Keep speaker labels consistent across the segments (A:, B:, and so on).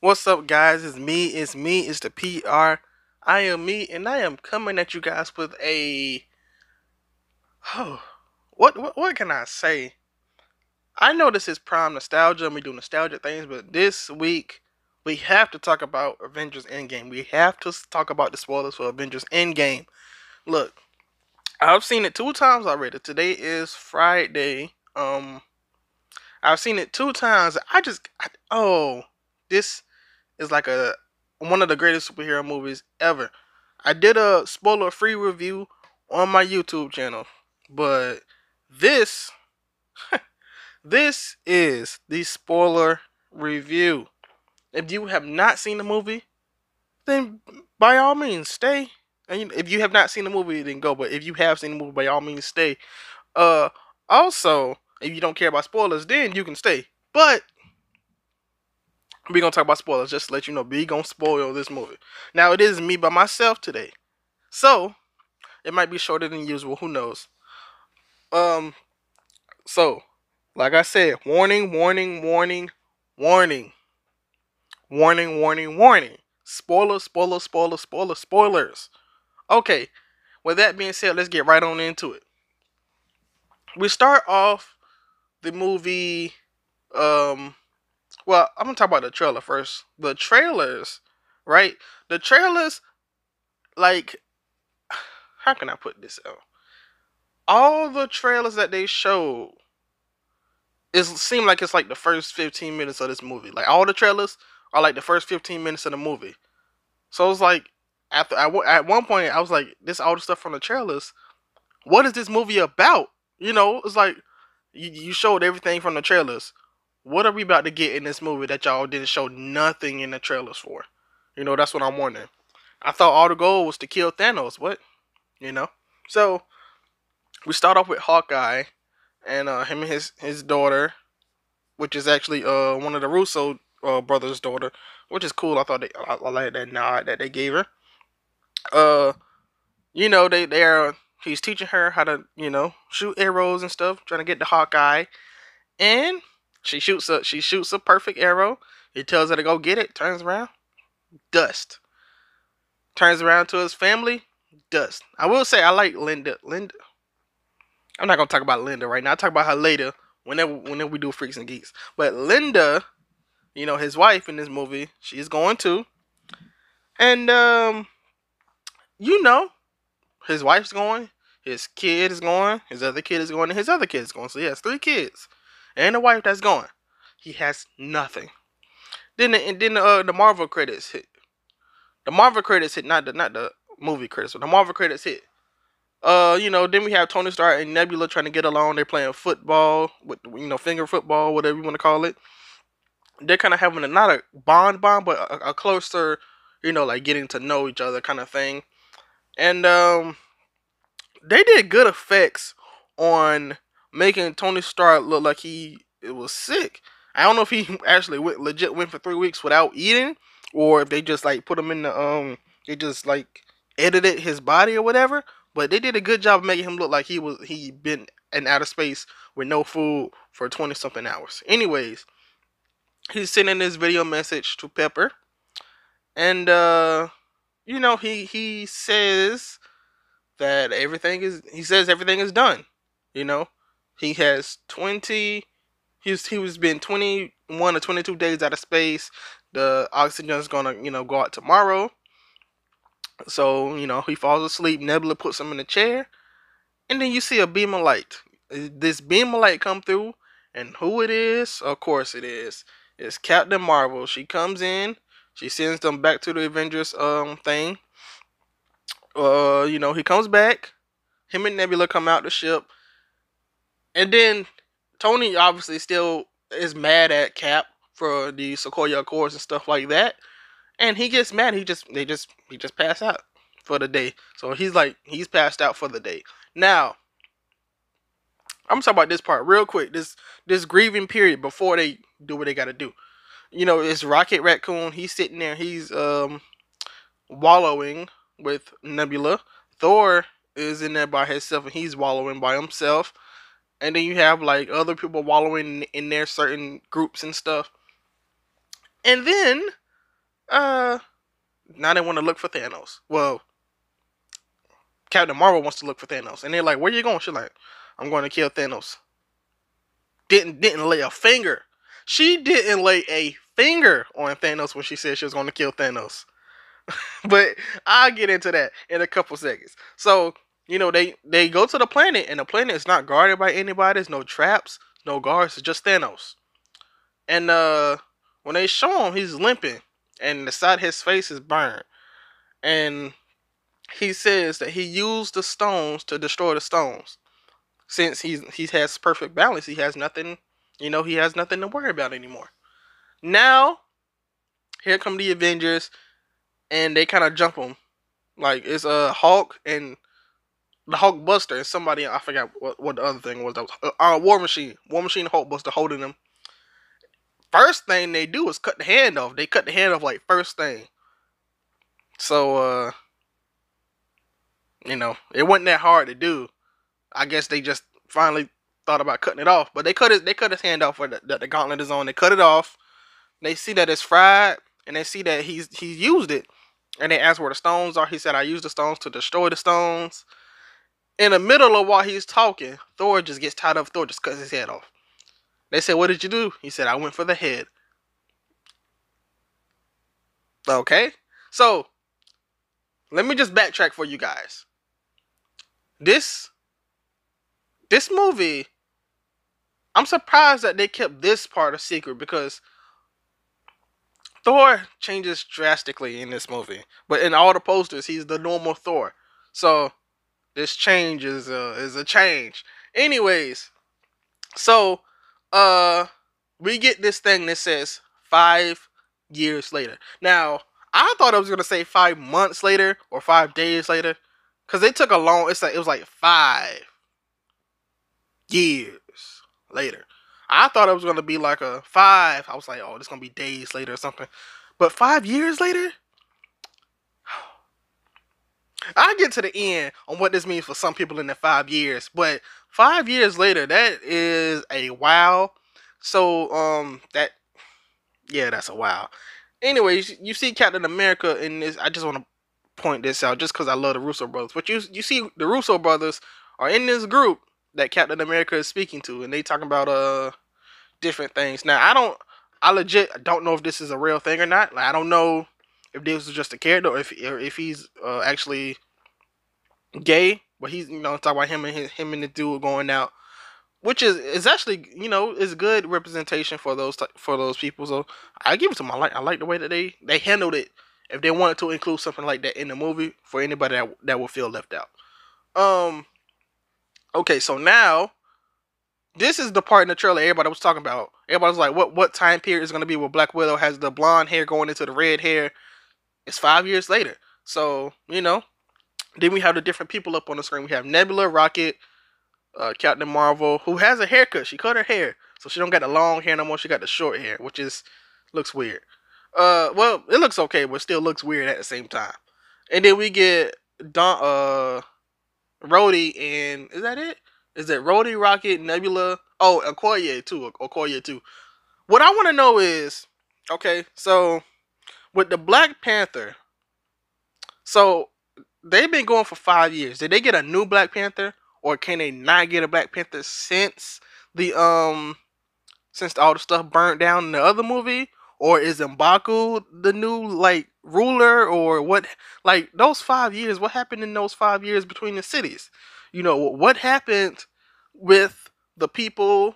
A: What's up, guys? It's the PR. I am me, and I am coming at you guys with a. Oh, what can I say? I know this is prime nostalgia, and we do nostalgia things, but this week we have to talk about Avengers Endgame. We have to talk about the spoilers for Avengers Endgame. Look, I've seen it two times already. Today is Friday. I've seen it two times. This is like a one of the greatest superhero movies ever. I did a spoiler free review on my YouTube channel, but this this is the spoiler review. If you have not seen the movie, then by all means stay. And if you have not seen the movie, then go. But if you have seen the movie, by all means stay. Uh, Also, if you don't care about spoilers, then you can stay. But we gonna talk about spoilers. Just to let you know, we gonna spoil this movie. Now it is me by myself today, so it might be shorter than usual. Who knows? Um. So, like I said, warning, warning, warning, warning, warning, warning, warning. Spoilers, spoilers, spoilers, spoilers, spoilers. Okay. With that being said, let's get right on into it. We start off the movie. Well, I'm gonna talk about the trailer first. The trailers, right? The trailers, like, how can I put this out? All the trailers that they showed, it seemed like it's like the first 15 minutes of this movie. Like all the trailers are like the first 15 minutes of the movie. So it's like at one point I was like, this all the stuff from the trailers. What is this movie about? It's like you showed everything from the trailers. What are we about to get in this movie that y'all didn't show nothing in the trailers for? That's what I'm wondering. I thought all the goal was to kill Thanos. What? You know. So we start off with Hawkeye and him and his daughter, which is actually one of the Russo brothers' daughter, which is cool. I like that nod that they gave her. Uh, they're he's teaching her how to shoot arrows and stuff, trying to get the Hawkeye, and she shoots a perfect arrow. He tells her to go get it. Turns around, dust. Turns around to his family, dust. I will say I like Linda. I'm not gonna talk about Linda right now. I'll talk about her later whenever we do Freaks and Geeks. But Linda, his wife in this movie, she's going too. And you know, his wife's going, his kid is going, his other kid is going, and his other kid is going. So he has three kids. And a wife that's going. He has nothing. Then the Marvel credits hit. The Marvel credits hit, not the movie credits, but the Marvel credits hit. Then we have Tony Stark and Nebula trying to get along. They're playing football with finger football, whatever you want to call it. They're kind of having not a bond, but a closer, like getting to know each other kind of thing. And they did good effects on making Tony Stark look like it was sick. I don't know if he actually went for 3 weeks without eating, or if they just like put him in they just like edited his body or whatever. But they did a good job of making him look like he been in outer space with no food for 20 something hours. Anyways, he's sending this video message to Pepper, and he says that everything is done. You know, he has 20. He was been 21 or 22 days out of space. The oxygen is gonna go out tomorrow. So he falls asleep. Nebula puts him in a chair, and then you see a beam of light. This beam of light come through, and who it is? Of course it is. It's Captain Marvel. She comes in. She sends them back to the Avengers thing. He comes back. Him and Nebula come out the ship, and then Tony obviously still is mad at Cap for the Sequoia Accords and stuff like that. And he gets mad. He just passed out for the day. So he's passed out for the day. Now, I'm talking about this part real quick. This grieving period before they do what they gotta do. It's Rocket Raccoon. He's sitting there. He's wallowing with Nebula. Thor is in there by himself, and he's wallowing by himself. And then you have like other people wallowing in their certain groups and stuff. And then uh, now they want to look for Thanos. Well, Captain Marvel wants to look for Thanos, and they're like, "Where you going?" She's like, "I'm going to kill Thanos." Didn't lay a finger. She didn't lay a finger on Thanos when she said she was going to kill Thanos. But I'll get into that in a couple seconds. So, they go to the planet, and the planet is not guarded by anybody. There's no traps, no guards. It's just Thanos. And when they show him, he's limping, and the side of his face is burned. And he says that he used the stones to destroy the stones. Since he has perfect balance, he has nothing. He has nothing to worry about anymore. Now, here come the Avengers, and they kind of jump him. Like, it's a Hulk and the Hulk Buster and somebody, I forgot what the other thing was. That was War Machine, and Hulk Buster holding him. First thing they do is cut the hand off. They cut the hand off like first thing. So it wasn't that hard to do. I guess they just finally thought about cutting it off. But they cut his hand off where the gauntlet is on. They cut it off. They see that it's fried, and they see that he's used it. And they ask where the stones are. He said, "I used the stones to destroy the stones." In the middle of while he's talking, Thor just gets tied up. Thor just cuts his head off. They said, "What did you do?" He said, "I went for the head." Okay, so let me just backtrack for you guys. This movie, I'm surprised that they kept this part a secret, because Thor changes drastically in this movie. But in all the posters, he's the normal Thor. So this change is a change. Anyways, so we get this thing that says 5 years later. Now, I thought it was gonna say 5 months later or 5 days later, because they took a long. It was like 5 years later. I thought it was gonna be like a five. I was like, oh, this is gonna be days later or something. But 5 years later, I get to the end on what this means for some people in the 5 years. But 5 years later, that is a wow. So that's a wow. Anyways, you see Captain America in this. I just want to point this out just because I love the Russo brothers. But you see the Russo brothers are in this group that Captain America is speaking to, and they talking about different things. Now, I legit don't know if this is a real thing or not. Like, I don't know if this is just a character, or if he's actually gay. But he's talking about him and the dude going out, which is actually is good representation for those people. So I give it to them. I like the way that they handled it. If they wanted to include something like that in the movie for anybody that will feel left out. Okay, so now this is the part in the trailer everybody was talking about. Everybody was like, what time period is going to be where Black Widow has the blonde hair going into the red hair? It's 5 years later. So, then we have the different people up on the screen. We have Nebula, Rocket, Captain Marvel, who has a haircut. She cut her hair. So she don't got the long hair no more. She got the short hair, which looks weird. Well, it looks okay, but still looks weird at the same time. And then we get Rhodey, and is that it? Is it Rhodey, Rocket, Nebula? Oh, Okoye too. What I want to know is, okay, so with the Black Panther, so they've been going for 5 years. Did they get a new Black Panther, or can they not get a Black Panther since since all the stuff burnt down in the other movie? Or is M'Baku the new ruler, or what? Like, those 5 years, what happened in those 5 years between the cities? What happened with the people,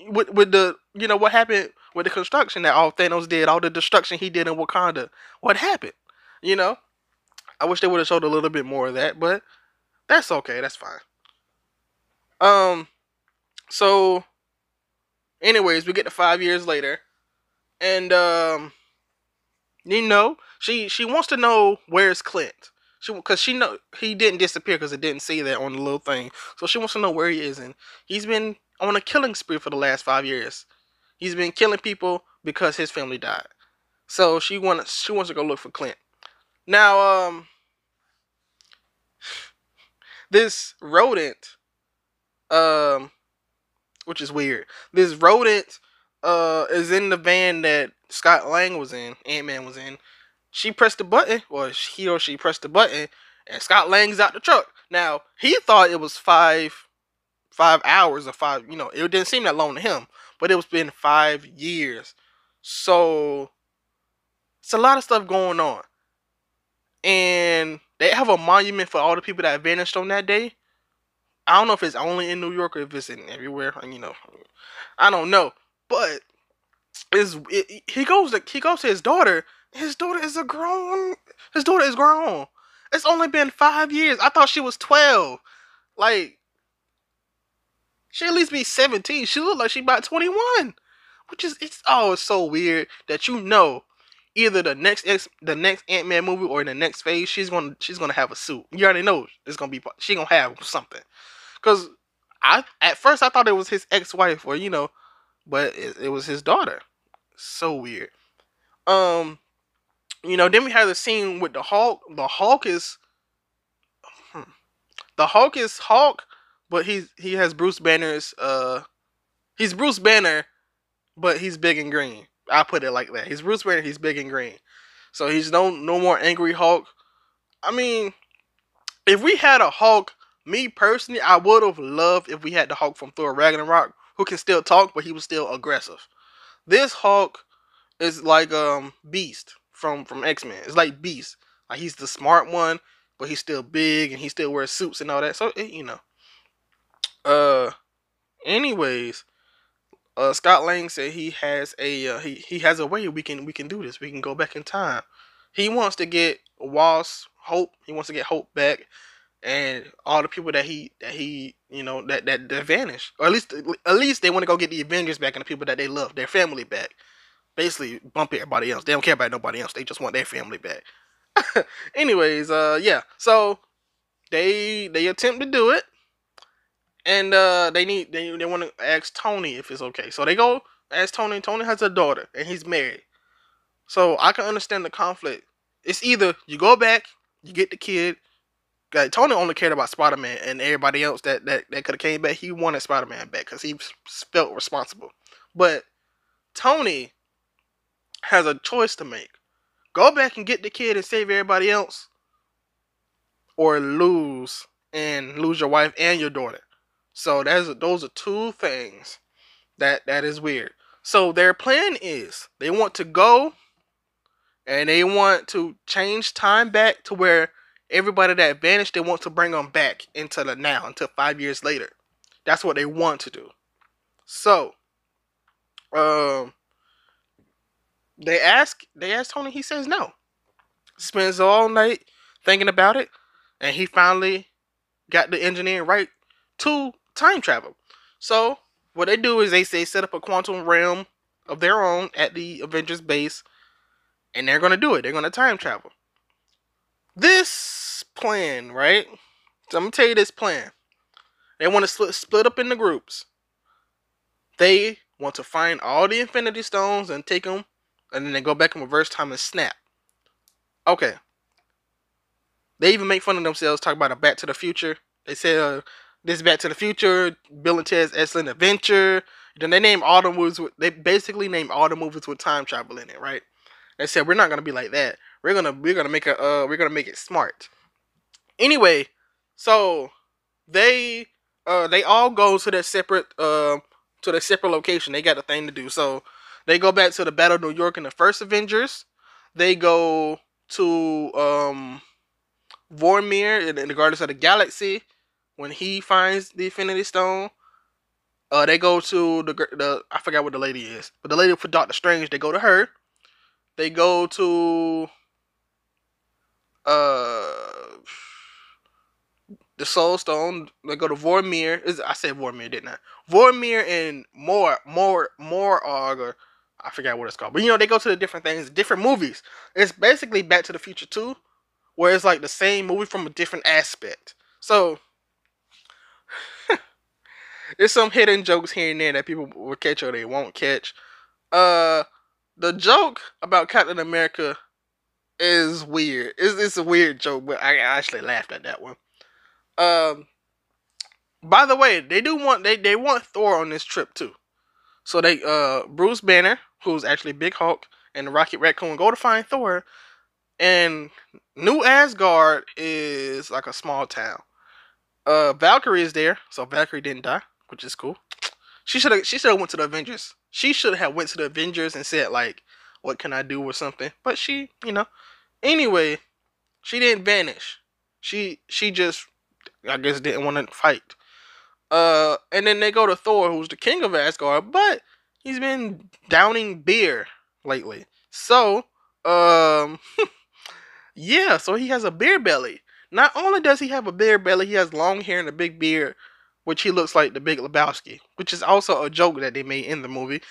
A: with the what happened with the construction that all Thanos did, all the destruction he did in Wakanda? What happened? I wish they would have showed a little bit more of that, but that's okay. That's fine. So anyways, we get to 5 years later, and she wants to know where's Clint. Because she know he didn't disappear, because it didn't say that on the little thing. So she wants to know where he is, and he's been on a killing spree for the last 5 years. He's been killing people because his family died. So she wants to go look for Clint. Now, this rodent, which is weird. This rodent is in the van that Scott Lang was in, Ant-Man was in, she pressed the button, or he or she pressed the button, and Scott Lang's out the truck. Now he thought it was 5 hours or five. It didn't seem that long to him, but it was been 5 years. So it's a lot of stuff going on, and they have a monument for all the people that vanished on that day. I don't know if it's only in New York or if it's in everywhere. I don't know, but he goes to his daughter. His daughter is a grown. His daughter is grown. It's only been 5 years. I thought she was 12. Like, she at least be 17. She look like she about 21. Which is it's so weird that either the next Ant-Man movie or in the next phase she's gonna have a suit. You already know she gonna have something. Cause at first I thought it was his ex-wife or but it was his daughter. So weird. Then we have the scene with the Hulk. The Hulk is Hulk, but he has Bruce Banner's he's Bruce Banner, but he's big and green. I put it like that. He's Bruce Banner, he's big and green. So he's no more angry Hulk. I mean, if we had a Hulk, me personally, I would have loved if we had the Hulk from Thor Ragnarok, who can still talk, but he was still aggressive. This Hulk is like Beast from X-Men. It's like Beast. Like, he's the smart one, but he's still big and he still wears suits and all that. So anyways, Scott Lang said he has he has a way we can do this. We can go back in time. He wants to get Hope. He wants to get Hope back, and all the people that that vanished, or at least they want to go get the Avengers back and the people that they love, their family back. Basically, bump everybody else. They don't care about nobody else. They just want their family back. Anyways, yeah. So they attempt to do it, and they want to ask Tony if it's okay. So they go ask Tony. Tony has a daughter, and he's married. So I can understand the conflict. It's either you go back, you get the kid. Like, Tony only cared about Spider-Man, and everybody else that could have came back, he wanted Spider-Man back because he felt responsible. But Tony has a choice to make. Go back and get the kid and save everybody else, or lose your wife and your daughter. So those are two things that is weird. So their plan is they want to go and they want to change time back to where everybody that vanished, they want to bring them back into the now, until 5 years later. That's what they want to do. So they ask Tony. He says no. Spends all night thinking about it, and he finally got the engineering right to time travel. So what they do is they set up a quantum realm of their own at the Avengers base, and they're gonna do it. They're gonna time travel. This plan, right? So I'm gonna tell you this plan. They want to split up into groups. They want to find all the Infinity Stones and take them, and then they go back in reverse time and snap. Okay. They even make fun of themselves, talk about a Back to the Future. They say this Back to the Future, Bill and Ted's Excellent Adventure. Then they name all the movies. They basically name all the movies with time travel in it, right? They said we're not gonna be like that. We're gonna make it smart. Anyway, so they all go to their separate location. They got a thing to do. So they go back to the Battle of New York in the first Avengers. They go to Vormir in the Guardians of the Galaxy when he finds the Infinity Stone. They go to the I forgot what the lady is, but the lady for Doctor Strange. They go to her. They go to the Soul Stone. They go to Vormir. I said Vormir, didn't I? Vormir and Morag, or I forgot what it's called. But they go to the different things, different movies. It's basically Back to the Future 2, where it's like the same movie from a different aspect. So there's some hidden jokes here and there that people will catch or they won't catch. The joke about Captain America is weird. It's a weird joke, but I actually laughed at that one. By the way, they want Thor on this trip too. So Bruce Banner, who's actually Big Hulk, and the Rocket Raccoon go to find Thor, And New Asgard is like a small town. Valkyrie is there, so Valkyrie didn't die, which is cool. She should have went to the Avengers. She should have went to the Avengers and said like, "What can I do?" or something. But anyway, she didn't vanish. She just, I guess, didn't want to fight. And then they go to Thor, who's the king of Asgard, but he's been downing beer lately. So, um, yeah, so he has a beer belly. Not only does he have a beer belly, he has long hair and a big beard, which he looks like the Big Lebowski, which is also a joke that they made in the movie.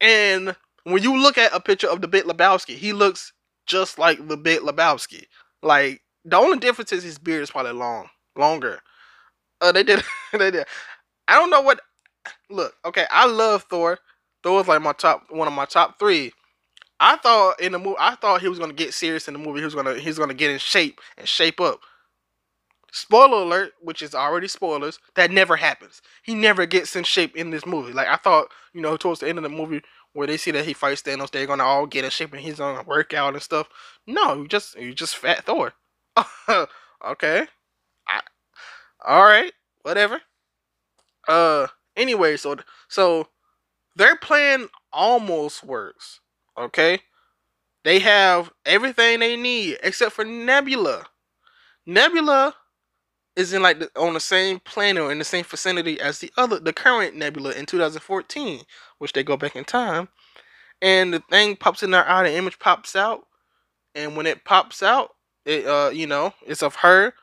A: And when you look at a picture of the Big Lebowski, he looks just like the Big Lebowski. Like, the only difference is his beard is probably longer. They did, they did. I don't know what. Look, okay, I love Thor. Thor's like one of my top three. I thought in the movie, I thought he was gonna get serious in the movie. He's gonna get in shape and shape up. Spoiler alert, which is already spoilers. That never happens. He never gets in shape in this movie. Like I thought, towards the end of the movie, where they see that he fights Thanos, they're gonna all get in shape and he's gonna work out and stuff. No, you just fat Thor. Okay, I, all right, whatever. Uh, anyway, so their plan almost works. Okay, they have everything they need except for Nebula. Nebula is in on the same planet or in the same vicinity as the current Nebula in 2014, which they go back in time, and the thing pops in their eye, the image pops out, and when it pops out, it's of her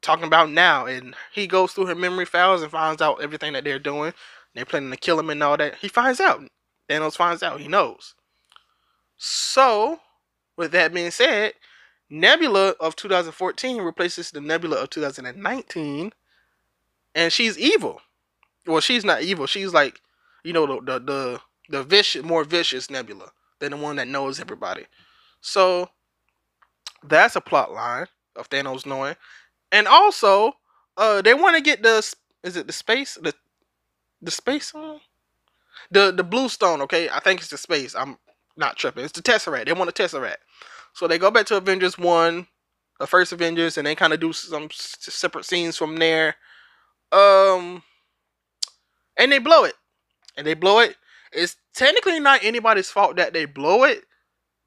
A: talking about now, and he goes through her memory files and finds out everything that they're doing. They're planning to kill him and all that. He finds out. Thanos finds out. He knows. So, with that being said, Nebula of 2014 replaces the Nebula of 2019, and she's evil. Well, she's not evil. She's like, the vicious, more vicious Nebula than the one that knows everybody. So that's a plot line of Thanos knowing, and also, they want to get is it the space the space the blue stone? Okay, I think it's the space. I'm not tripping. It's the Tesseract. They want a Tesseract. So they go back to Avengers 1, the first Avengers, and they kind of do some separate scenes from there. And they blow it. And they blow it. It's technically not anybody's fault that they blow it,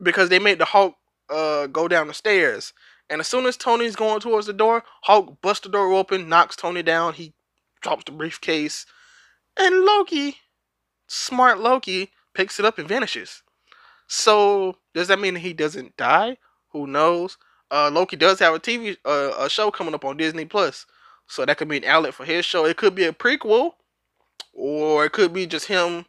A: because they made the Hulk go down the stairs. And as soon as Tony's going towards the door, Hulk busts the door open, knocks Tony down. He drops the briefcase. And Loki, smart Loki, picks it up and vanishes. So does that mean he doesn't die? Who knows? Loki does have a show coming up on Disney Plus, so that could be an outlet for his show. It could be a prequel, or it could be just him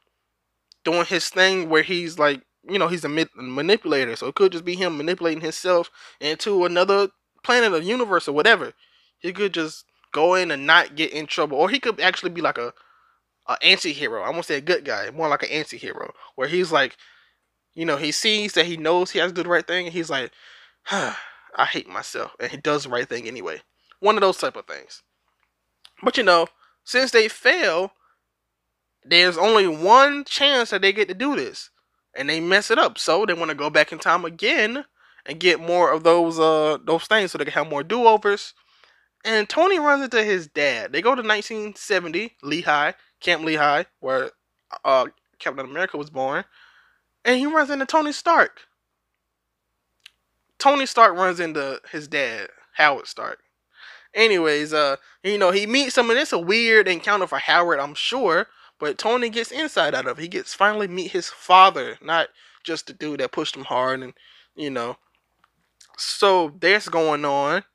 A: doing his thing where he's like, he's a manipulator. So it could just be him manipulating himself into another planet or universe or whatever. He could just go in and not get in trouble, or he could actually be like a anti-hero. I won't say a good guy, more like an anti-hero, where he's like, he sees that he knows he has to do the right thing, and he's like, I hate myself, and he does the right thing anyway. One of those type of things. But since they fail, there's only one chance that they get to do this, and they mess it up. So they want to go back in time again and get more of those things, so they can have more do-overs. And Tony runs into his dad. They go to 1970, Lehigh, Camp Lehigh, where Captain America was born. And he runs into Tony Stark. Tony Stark runs into his dad, Howard Stark. Anyways, he meets him, and it's a weird encounter for Howard, I'm sure. But Tony gets insight out of it. He gets finally meet his father, not just the dude that pushed him hard, and So that's going on.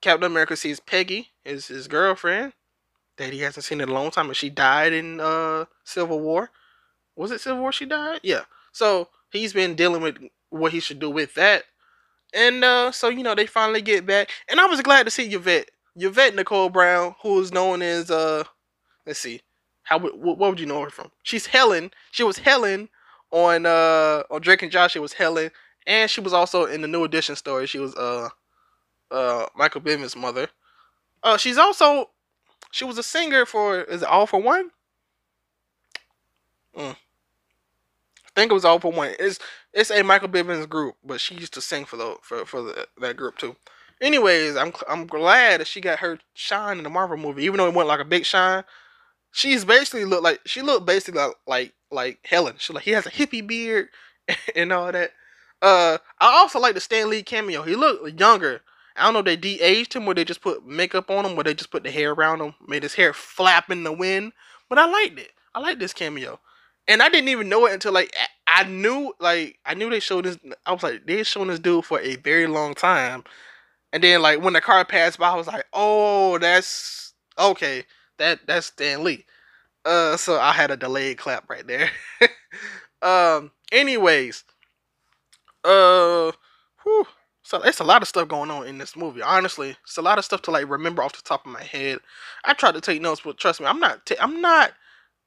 A: Captain America sees Peggy, his girlfriend, that he hasn't seen in a long time, and she died in Civil War. Was it Civil War she died? Yeah. So he's been dealing with what he should do with that. And so they finally get back. And I was glad to see Yvette Nicole Brown, who is known as let's see. What would you know her from? She's Helen. She was Helen on Drake and Josh. She was Helen. And she was also in the New Edition story. She was Michael Bivins' mother. She was a singer for, is it All for One? I think it was All for One. It's a Michael Bivins group, but she used to sing for that group too. Anyways, I'm glad that she got her shine in the Marvel movie, even though it wasn't like a big shine. She looked basically like Helen. She like he has a hippie beard and all that. I also like the Stan Lee cameo. He looked younger. I don't know if they de-aged him or they just put makeup on him or they just put the hair around him, made his hair flap in the wind. But I liked it. I liked this cameo. And I didn't even know it until I knew they showed this. I was like, they showing this dude for a very long time. And then like when the car passed by, I was like, oh, that's okay. That's Stan Lee. So I had a delayed clap right there. Anyways, uh, whew, so it's a lot of stuff going on in this movie. Honestly, it's a lot of stuff to like remember off the top of my head. I tried to take notes, but trust me, I'm not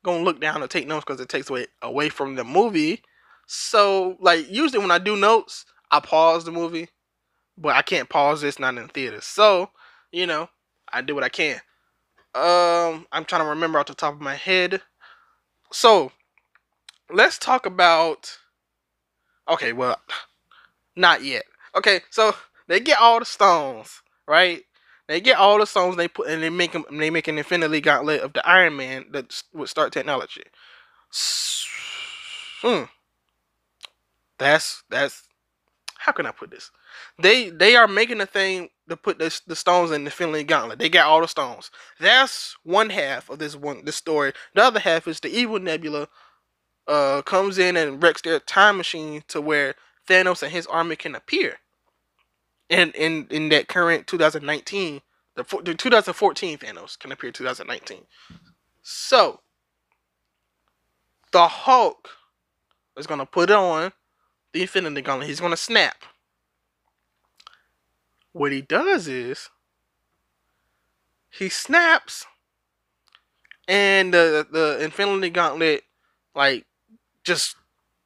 A: gonna look down and take notes because it takes away from the movie. So like usually when I do notes, I pause the movie, but I can't pause this not in the theater. So I do what I can. I'm trying to remember off the top of my head. So let's talk about. Okay, well, not yet. Okay, so they get all the stones, right? They get all the stones. They make them. They make an Infinity Gauntlet of the Iron Man that would start technology. Hmm. That's how can I put this? They are making a thing to put the stones in the Infinity Gauntlet. They got all the stones. That's one half of this story. The other half is the evil Nebula comes in and wrecks their time machine to where Thanos and his army can appear. And in that current 2019, the 2014 Thanos can appear 2019. So the Hulk is gonna put on the Infinity Gauntlet. He's gonna snap. What he does is he snaps, and the Infinity Gauntlet like just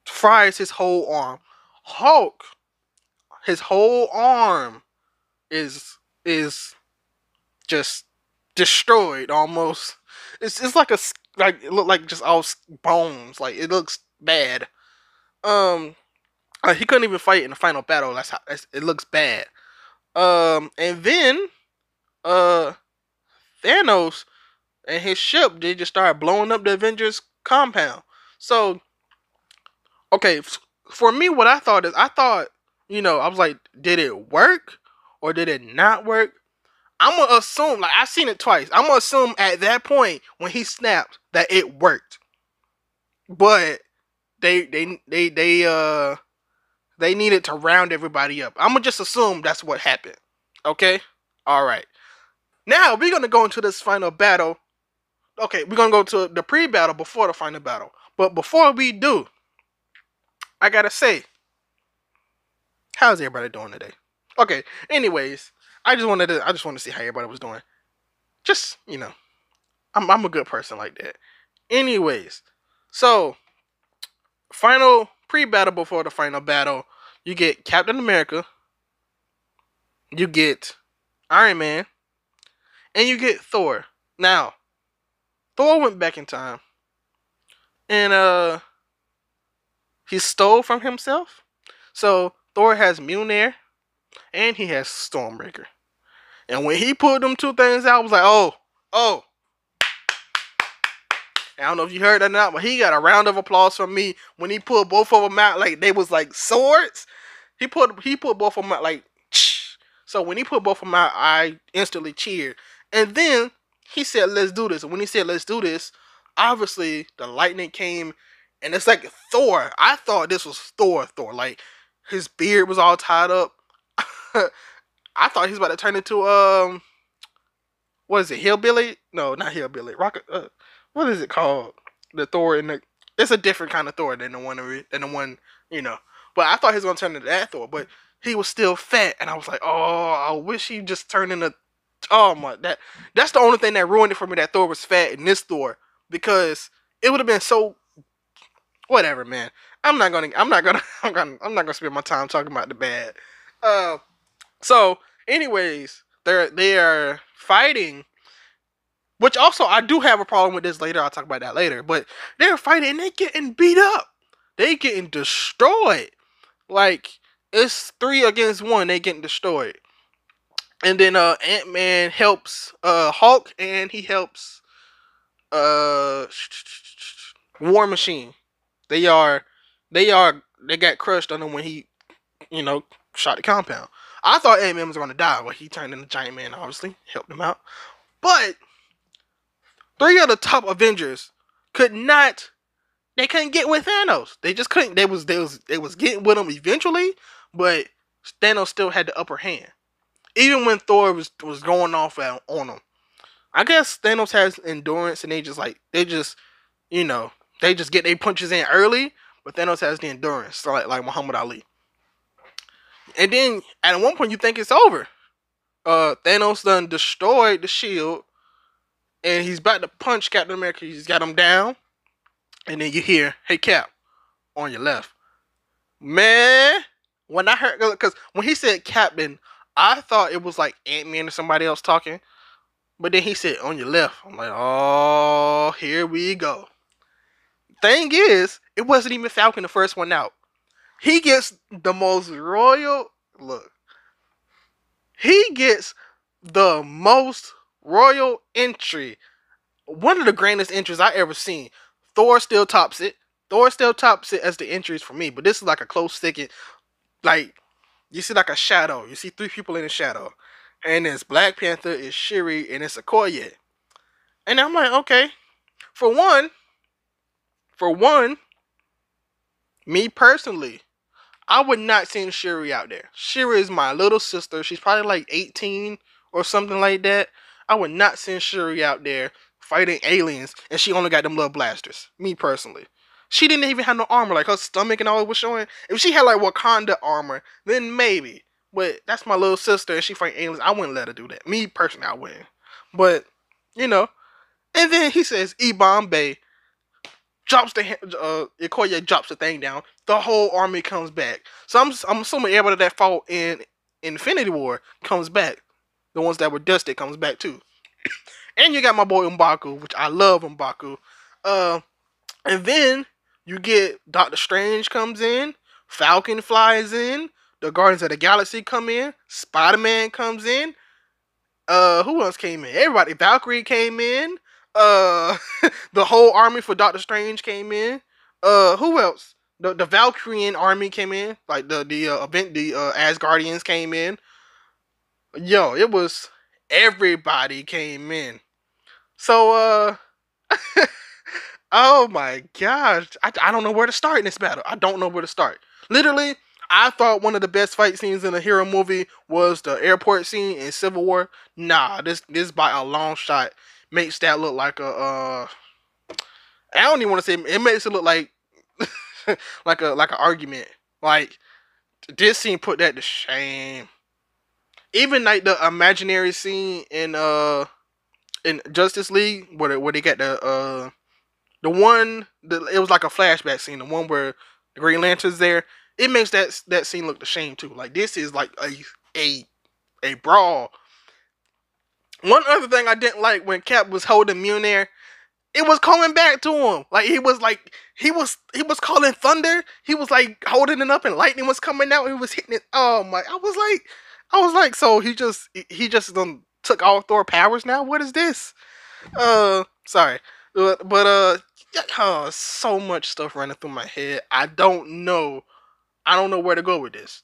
A: fries his whole arm. Hulk, his whole arm is just destroyed almost. It's like it looked like just all bones. Like it looks bad. He couldn't even fight in the final battle. It looks bad. And then uh Thanos and his ship, they just started blowing up the Avengers compound. So okay, for me, what I thought is I was like, did it work or did it not work? I'm gonna assume, like I've seen it twice. I'm gonna assume at that point when he snapped that it worked, but they needed to round everybody up. I'm gonna just assume that's what happened. Okay, all right. Now we're gonna go into this final battle. Okay, we're gonna go to the pre-battle before the final battle. But before we do, I gotta say, how's everybody doing today? Okay. Anyways, I just wanted to see how everybody was doing. Just I'm a good person like that. Anyways, so final pre-battle before the final battle, you get Captain America, you get Iron Man, and you get Thor. Now, Thor went back in time, and he stole from himself. So Thor has Mjolnir, and he has Stormbreaker. And when he pulled them two things out, I was like, oh. I don't know if you heard that or not, but he got a round of applause from me when he pulled both of them out like they was like swords. He put both of them out like. So when he put both of them out, I instantly cheered. And then he said, "Let's do this." And when he said, "Let's do this," obviously the lightning came, and it's like Thor. I thought this was Thor. Like his beard was all tied up. I thought he was about to turn into what is it? Hillbilly? No, not hillbilly. Rocket. What is it called? The Thor in the. It's a different kind of Thor than the one But I thought he was gonna turn into that Thor, but he was still fat, and I was like, oh, I wish he just turned into. Oh my, that's the only thing that ruined it for me. That Thor was fat in this Thor, because it would have been so. Whatever, man. I'm not gonna spend my time talking about the bad. So, anyways, they are fighting. Which also, I do have a problem with this later. I'll talk about that later. But they're fighting and they getting beat up. They getting destroyed. Like it's 3 against 1. They getting destroyed. And then Ant-Man helps Hulk, and he helps uh War Machine. They are they got crushed on him when he, you know, shot the compound. I thought Ant-Man was gonna die, but he turned into Giant Man, obviously, helped him out. But 3 of the top Avengers could not they couldn't get with Thanos. They just couldn't. They was getting with him eventually, but Thanos still had the upper hand. Even when Thor was going off on him. I guess Thanos has endurance, and you know, they just get their punches in early, but Thanos has the endurance, so like Muhammad Ali. And then at one point you think it's over. Thanos done destroyed the shield, and he's about to punch Captain America. He's got him down, and then you hear, "Hey Cap, on your left." Man, when I heard, because when he said Captain, I thought it was like Ant-Man or somebody else talking. But then he said, "On your left." I'm like, oh, here we go. Thing is, it wasn't even Falcon the first one out. He gets the most royal look. He gets the most royal entry. One of the grandest entries I ever seen. Thor still tops it. Thor still tops it as the entries for me. But this is like a close second. Like, you see like a shadow. You see 3 people in a shadow. And it's Black Panther, it's Shuri, and it's Okoye. And I'm like, okay. For one, me personally, I would not send Shuri out there. Shuri is my little sister. She's probably like 18 or something like that. I would not send Shuri out there fighting aliens, and she only got them little blasters. Me personally. She didn't even have no armor. Like her stomach and all it was showing. If she had like Wakanda armor, then maybe. But that's my little sister, and she fighting aliens. I wouldn't let her do that. Me personally, I wouldn't. But, you know. And then he says, E-Bomb Bay drops Okoye drops the thing down. The whole army comes back. So I'm assuming everybody that fought in Infinity War comes back. The ones that were dusted comes back too. And you got my boy M'Baku, which I love M'Baku. And then you get Doctor Strange comes in, Falcon flies in, the Guardians of the Galaxy come in, Spider-Man comes in. Who else came in? Everybody. Valkyrie came in. The whole army for Doctor Strange came in. Who else? The Valkyrian army came in. Like the Asgardians came in. Yo, it was everybody came in. So oh my gosh, I don't know where to start in this battle. I don't know where to start. Literally, I thought one of the best fight scenes in a hero movie was the airport scene in Civil War. Nah, this by a long shot makes that look like a I don't even want to say it makes it look like like an argument. Like this scene put that to shame. Even like the imaginary scene in Justice League where they got the one it was like a flashback scene, the one where the Green Lantern's there. It makes that scene look to shame too. Like this is like a brawl. One other thing I didn't like when Cap was holding Mjolnir, it was coming back to him. Like he was calling thunder. He was like holding it up and lightning was coming out. He was hitting it. Oh my! I was like, so he just took all Thor powers now. What is this? Sorry, but oh, so much stuff running through my head. I don't know where to go with this.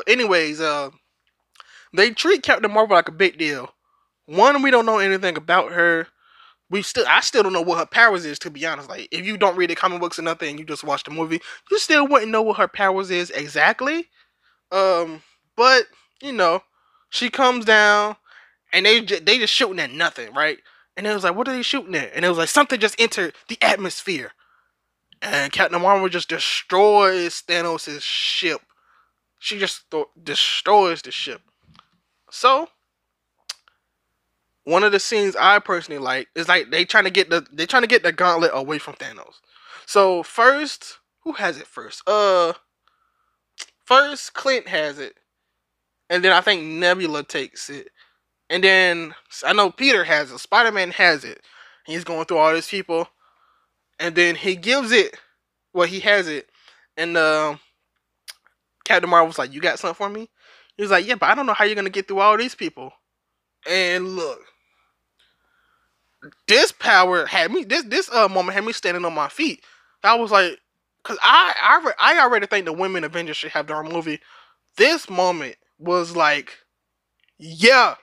A: Anyways, they treat Captain Marvel like a big deal. One, we don't know anything about her. I still don't know what her powers is, to be honest. Like, if you don't read the comic books or nothing, and you just watch the movie, you still wouldn't know what her powers is exactly. But you know, she comes down, and they just shooting at nothing, right? And it was like, what are they shooting at? And it was like something just entered the atmosphere, and Captain Marvel just destroys Thanos' ship. She just destroys the ship. So one of the scenes I personally like is like they trying to get the gauntlet away from Thanos. So first, who has it first? First Clint has it, and then I think Nebula takes it, and then I know Peter has it. Spider-Man has it. He's going through all these people, and then he gives it. Well, he has it, and Captain Marvel was like, "You got something for me?" He was like, "Yeah, but I don't know how you're gonna get through all these people." And look, this power had me. This moment had me standing on my feet. I was like, because I already think the women Avengers should have their own movie. This moment was like, yeah,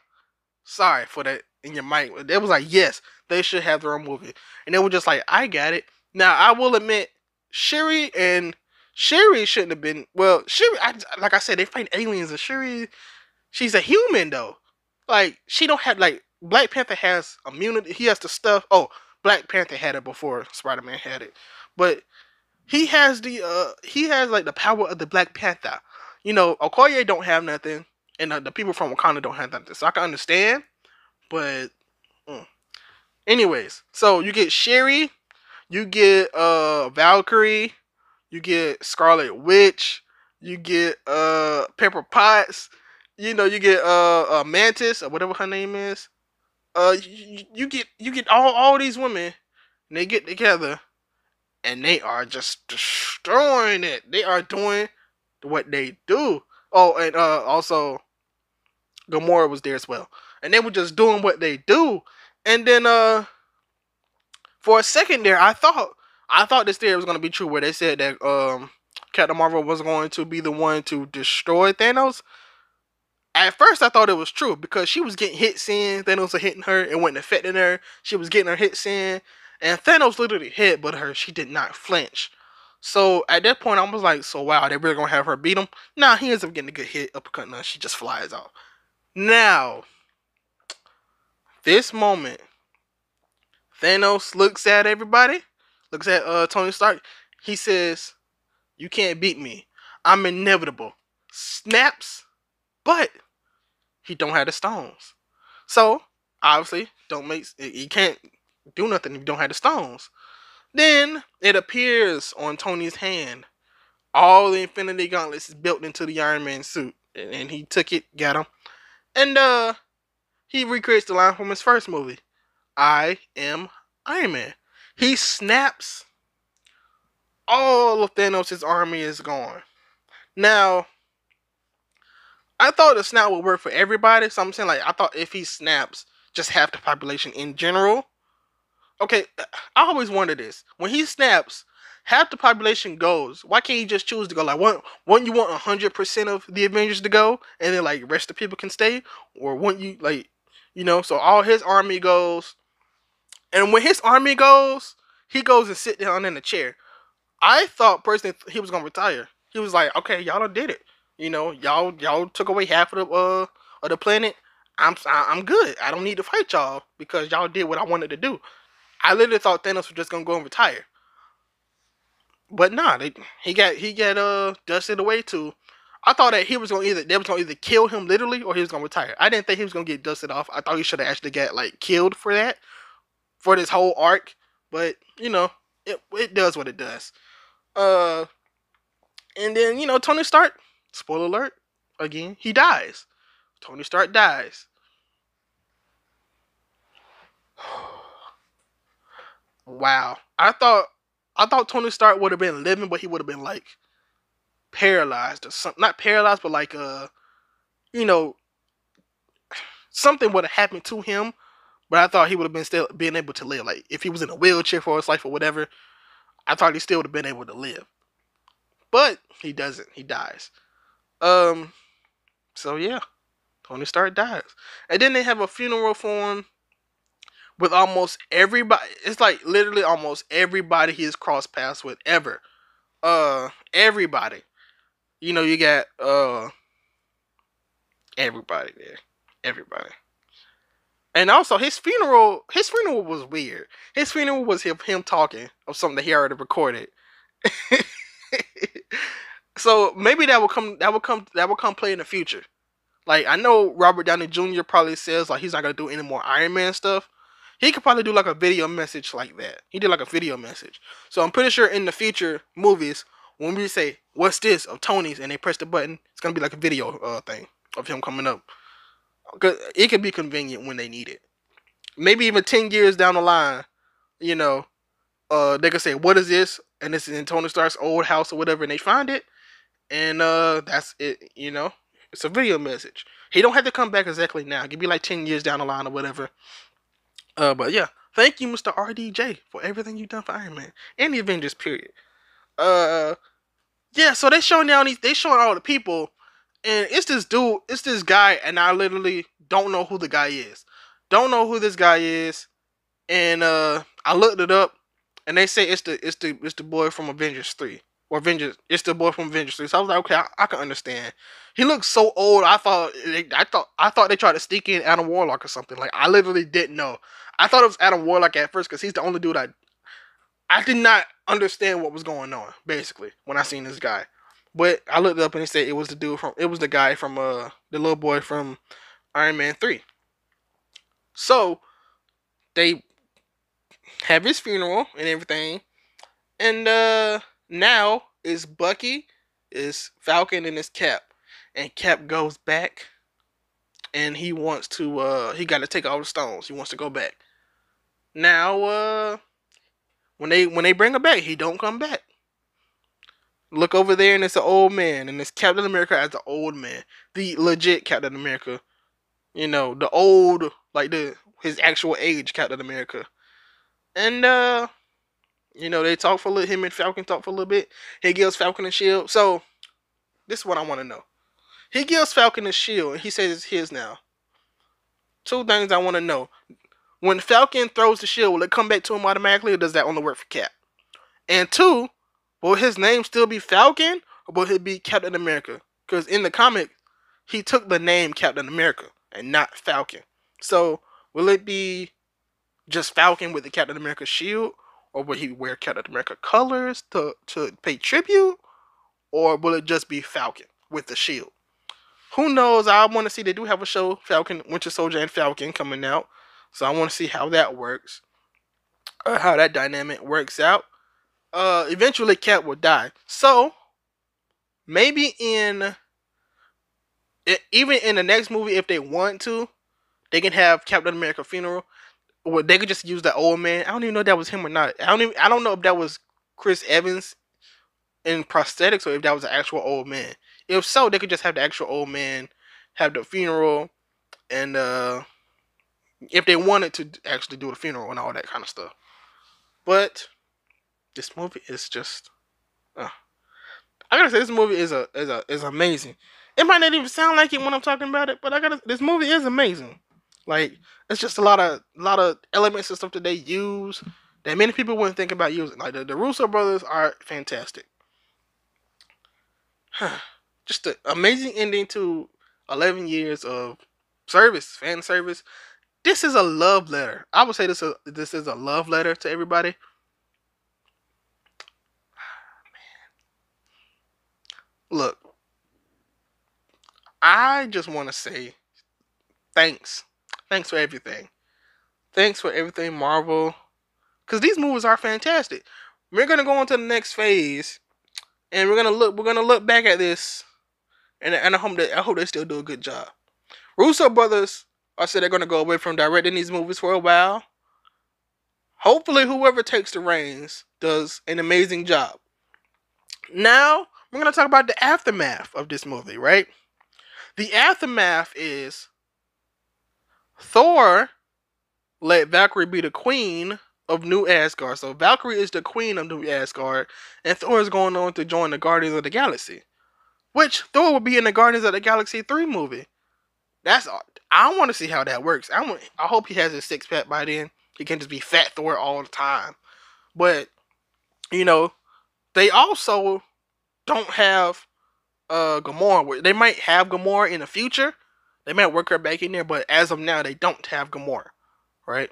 A: sorry for that in your mic. It was like, yes, they should have their own movie, and they were just like, I got it. Now I will admit, Shuri shouldn't have been. Well, Shuri, like I said, they fight aliens, and Shuri, she's a human though. Like she don't have like Black Panther has immunity. He has the stuff. Oh, Black Panther had it before Spider Man had it, but he has like the power of the Black Panther. You know, Okoye don't have nothing, and the people from Wakanda don't have nothing. So I can understand, but anyways, so you get Sherry, you get Valkyrie, you get Scarlet Witch, you get Pepper Potts, you know, you get Mantis or whatever her name is. You get all these women, and they get together, and they are just destroying it. They are doing what they do. Oh, and also Gamora was there as well, and they were just doing what they do. And then for a second there, I thought this theory was gonna be true, where they said that Captain Marvel was going to be the one to destroy Thanos. At first, I thought it was true because she was getting hits in. Thanos was hitting her. It wasn't affecting her. She was getting her hits in. And Thanos literally hit, but she did not flinch. So at that point, I was like, so wow, they really going to have her beat him? Nah, he ends up getting a good hit, uppercut, and she just flies off. Now, this moment, Thanos looks at everybody, looks at Tony Stark. He says, you can't beat me. I'm inevitable. Snaps, but he don't have the stones. So obviously, you can't do nothing if you don't have the stones. Then it appears on Tony's hand. All the Infinity Gauntlets is built into the Iron Man suit, and he took it, got him, and he recreates the line from his first movie. I am Iron Man. He snaps. All of Thanos' army is gone. Now, I thought the snap would work for everybody. So I'm saying, like, I thought if he snaps, just half the population in general. Okay, I always wonder this. When he snaps, half the population goes. Why can't he just choose to go? Like, wouldn't you want 100% of the Avengers to go, and then like the rest of the people can stay, or wouldn't you like, so all his army goes, and when his army goes, he goes and sit down in a chair. I thought personally he was gonna retire. He was like, okay, y'all done did it. Y'all took away half of the planet. I'm good. I don't need to fight y'all because y'all did what I wanted to do. I literally thought Thanos was just gonna go and retire, but nah, he got dusted away too. I thought that they was gonna either kill him literally or he was gonna retire. I didn't think he was gonna get dusted off. I thought he should have actually got like killed for this whole arc. But it does what it does. Uh, and then Tony Stark. Spoiler alert. Again, he dies. Tony Stark dies. Wow. I thought Tony Stark would have been living, but he would have been like paralyzed or something. Not paralyzed, but like you know, something would have happened to him. But I thought he would have been still being able to live. Like if he was in a wheelchair for his life or whatever, I thought he still would have been able to live. But he doesn't. He dies. Um. So yeah, Tony Stark dies, and then they have a funeral for him with almost everybody. It's like literally almost everybody he's crossed paths with ever. Everybody. You got everybody there. Everybody. And also his funeral was weird. His funeral was him talking of something that he already recorded. So maybe that will come play in the future. Like I know Robert Downey Jr. probably says like he's not gonna do any more Iron Man stuff. He could probably do like a video message like that. He did like a video message. So I'm pretty sure in the future movies, when we say what's this of Tony's and they press the button, it's gonna be like a video thing of him coming up. Cause it could be convenient when they need it. Maybe even 10 years down the line, you know, they could say, "What is this?" And this is in Tony Stark's old house or whatever, and they find it, and that's it. You know, it's a video message. He don't have to come back exactly now. It could be like 10 years down the line or whatever. But yeah, thank you, Mr. RDJ, for everything you've done for Iron Man and the Avengers. Period. Uh, yeah. So they showing down they showing all the people, and it's this dude, it's this guy, and I literally don't know who the guy is. Don't know who this guy is, and I looked it up, and they say it's the boy from Avengers 3 or Avengers. It's the boy from Avengers 3. So I was like, okay, I can understand. He looks so old. I thought they tried to sneak in Adam Warlock or something. Like I literally didn't know. I thought it was Adam Warlock at first because he's the only dude I did not understand what was going on basically when I seen this guy. But I looked it up and it said it was the guy from the little boy from Iron Man 3. So they have his funeral and everything. And now is Bucky, is Falcon, and is Cap. And Cap goes back and he wants to he gotta take all the stones. He wants to go back. Now when they bring him back, he don't come back. Look over there and it's an old man, and it's Captain America as the old man. The legit Captain America. You know, the old, like his actual age Captain America. And they talk for a little. Him and Falcon talk for a little bit. He gives Falcon a shield. So this is what I want to know. He gives Falcon a shield, and he says it's his now. Two things I want to know: when Falcon throws the shield, will it come back to him automatically, or does that only work for Cap? And two, will his name still be Falcon, or will it be Captain America? Because in the comic, he took the name Captain America and not Falcon. So will it be just Falcon with the Captain America shield, or will he wear Captain America colors to pay tribute, or will it just be Falcon with the shield? Who knows? I want to see. They do have a show, Falcon, Winter Soldier, and Falcon coming out, so I want to see how that works, how that dynamic works out. Eventually, Cap will die, so maybe even in the next movie, if they want to, they can have Captain America funeral. Or they could just use the old man. I don't even know if that was him or not. I don't know if that was Chris Evans in prosthetics or if that was an actual old man. If so, they could just have the actual old man have the funeral, and if they wanted to actually do the funeral and all that kind of stuff. But this movie is just, I gotta say, this movie is amazing. It might not even sound like it when I'm talking about it, but this movie is amazing. Like, it's just a lot of elements and stuff that they use that many people wouldn't think about using. Like the Russo brothers are fantastic. Just an amazing ending to 11 years of fan service. This is a love letter. I would say this is a love letter to everybody. Look, I just want to say thanks. Thanks for everything. Thanks for everything, Marvel. Because these movies are fantastic. We're gonna go on to the next phase, and we're gonna look back at this, and I hope they still do a good job. Russo brothers I said they're gonna go away from directing these movies for a while. Hopefully, whoever takes the reins does an amazing job. Now we're gonna talk about the aftermath of this movie, right? The aftermath is Thor let Valkyrie be the queen of New Asgard. So Valkyrie is the queen of New Asgard, and Thor is going on to join the Guardians of the Galaxy, which Thor will be in the Guardians of the Galaxy 3 movie. I want to see how that works. I hope he has his six pack by then. He can just be Fat Thor all the time. But they also don't have Gamora. They might have Gamora in the future. They might work her back in there, but as of now, they don't have Gamora, right?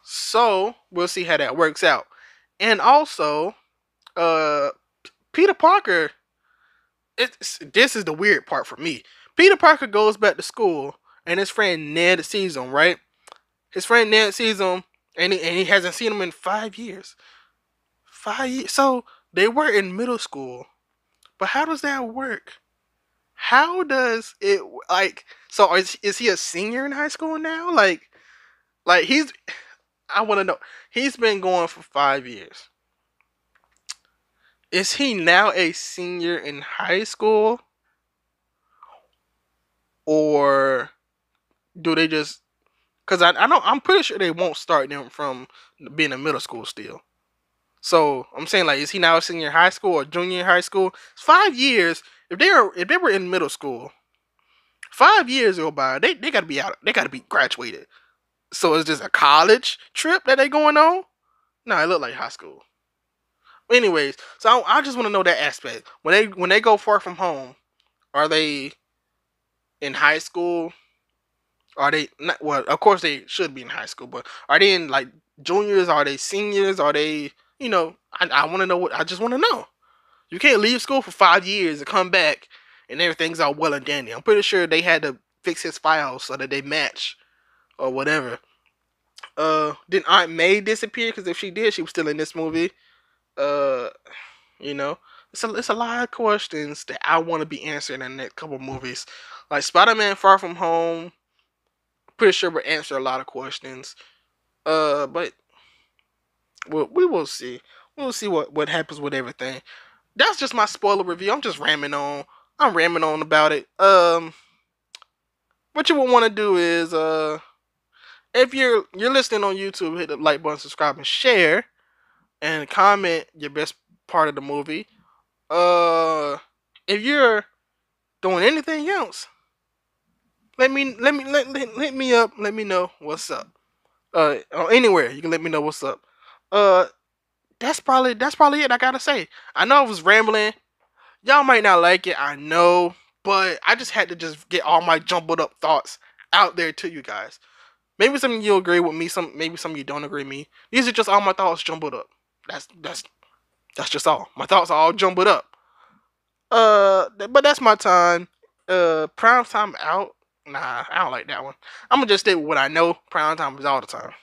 A: So we'll see how that works out. And also, Peter Parker. This is the weird part for me. Peter Parker goes back to school, and his friend Ned sees him, right? His friend Ned sees him, and he hasn't seen him in 5 years. 5 years. So they were in middle school. But how does that work? How does it, like, so is he a senior in high school now? Like I want to know. He's been going for 5 years. Is he now a senior in high school, or do they just? Because I know I'm pretty sure they won't start them from being in middle school still. So I'm saying, like, is he now a senior in high school or junior in high school? It's 5 years. If they were in middle school, 5 years go by. They gotta be out. They gotta be graduated. So is this a college trip that they going on? No, it looked like high school. Anyways, so I just want to know that aspect. When they go far from home, are they in high school? Are they not? Well, of course they should be in high school, but are they in like juniors? Are they seniors? Are they? I want to know what. I just want to know. You can't leave school for 5 years and come back and everything's all well and dandy. I'm pretty sure they had to fix his files so that they match or whatever. Did Aunt May disappear? Because if she did, she was still in this movie. Uh, you know, it's a lot of questions that I want to be answered in the next couple movies. Like Spider-Man: Far From Home, pretty sure will answer a lot of questions. But we will see. We'll see what happens with everything. That's just my spoiler review. I'm just ramming on. I'm ramming on about it. What you would want to do is if you're listening on YouTube, hit the like button, subscribe, and share, and comment your best part of the movie. If you're doing anything else, let me up. Let me know what's up. Anywhere you can let me know what's up. Uh, that's probably it. I gotta say. I know I was rambling. Y'all might not like it. I know, but I just had to just get all my jumbled up thoughts out there to you guys. Maybe some of you agree with me. Maybe some of you don't agree with me. These are just all my thoughts jumbled up. That's just all. My thoughts are all jumbled up. But that's my time. Prime time out. Nah, I don't like that one. I'm gonna just stay with what I know. Prime time is all the time.